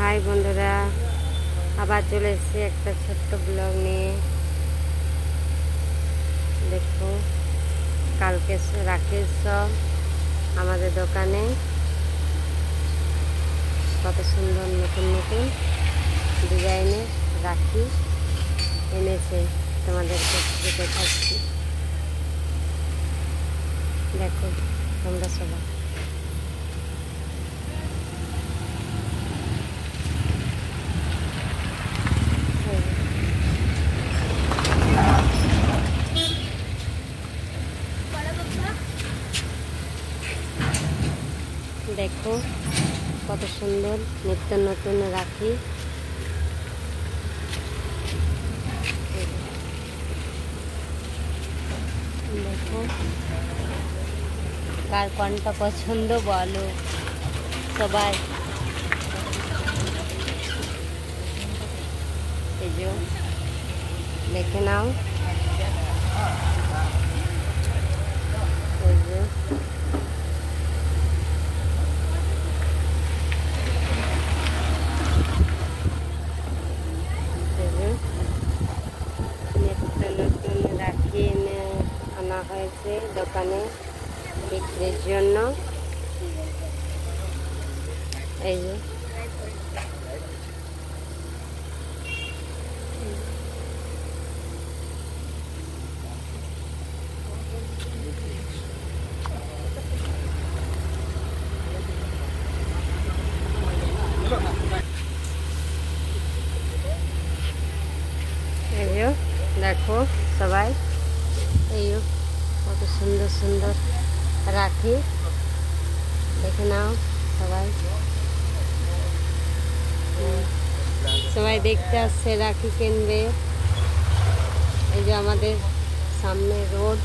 High বন্ধুরা, আবার চলে এসেছি একটা ছোট্ট ব্লগ নিয়ে। দেখো কালকে রাখি সব আমাদের দোকানে কত সুন্দর নতুন নতুন ডিজাইনের রাখি এনেছে, তোমাদেরকে দেখাচ্ছি। দেখো তোমরা সবাই। দেখো কত সুন্দর নিত্য নতুন রাখি। দেখো কার কোনটা পছন্দ বলো সবাই। এই যে দেখে নাও, এই যে নিত্য নতুন রাখি আনা হয়েছে দোকানে বিক্রির জন্য। এই যে দেখো সবাই, এই কত সুন্দর সুন্দর রাখি, দেখে নাও সবাই। সবাই দেখতে আসছে, রাখি কিনবে। এই যে আমাদের সামনে রোড,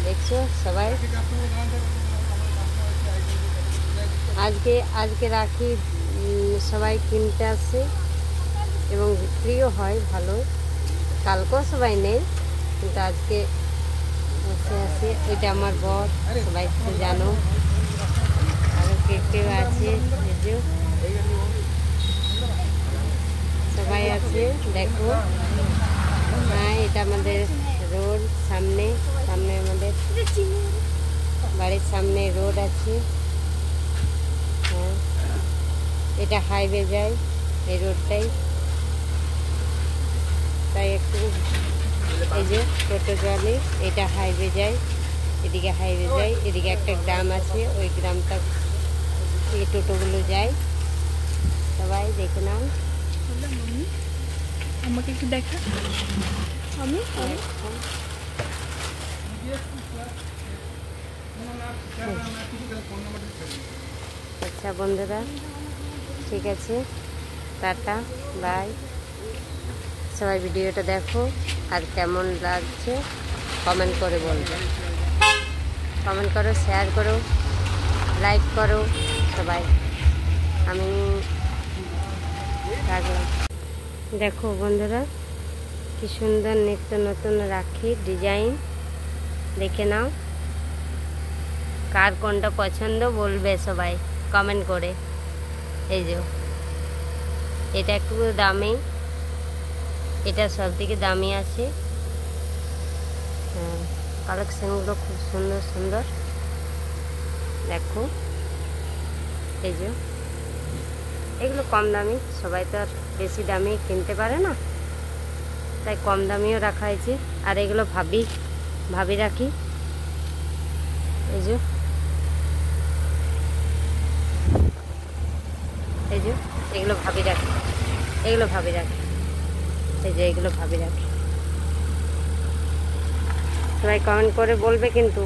দেখছো সবাই। আজকে রাখি সবাই কিনতে আসে এবং বিক্রিও হয় ভালো। কালকেও সবাই নেই, কিন্তু আজকে আসে। ওইটা আমার বর, সবাই তো জানো। আরও কেউ আছে, সবাই আছে। দেখো হ্যাঁ, এটা আমাদের রোড, সামনে আমাদের বাড়ির সামনে রোড আছে। হ্যাঁ, এটা হাইওয়ে যায় এই রোডটাই, তাই একটু এই যে টোটো চলে, এটা হাইওয়ে যায়, এদিকে হাইওয়ে যায়, এদিকে একটা গ্রাম আছে, ওই গ্রামটা এই টোটোগুলো যায়। সবাই দেখে নাও। আমাকে একটু দেখা। আমি আচ্ছা বন্ধুরা, ঠিক আছে, টাটা বাই। সবাই ভিডিওটা দেখো, আর কেমন লাগছে কমেন্ট করে বলবে। কমেন্ট করো, শেয়ার করো, লাইক করো সবাই। আমি রাখলাম। দেখো বন্ধুরা কি সুন্দর নিত্য নতুন রাখি ডিজাইন, দেখে নাও। কার কোনটা পছন্দ বলবে সবাই কমেন্ট করে। এই যে এটা একটু দামি, এটা সব থেকে দামি আছে। হ্যাঁ, কালেকশনগুলো খুব সুন্দর সুন্দর। দেখো এই যে এগুলো কম দামি, সবাই তো আর বেশি দামি কিনতে পারে না, তাই কম দামিও রাখা হয়েছে। আর এগুলো ভাবি রাখি। এই যে এগুলো ভাবি রাখি, এই যে এগুলো ভাবি রাখি। সবাই কমেন্ট করে বলবে কিন্তু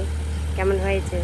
কেমন হয়েছে।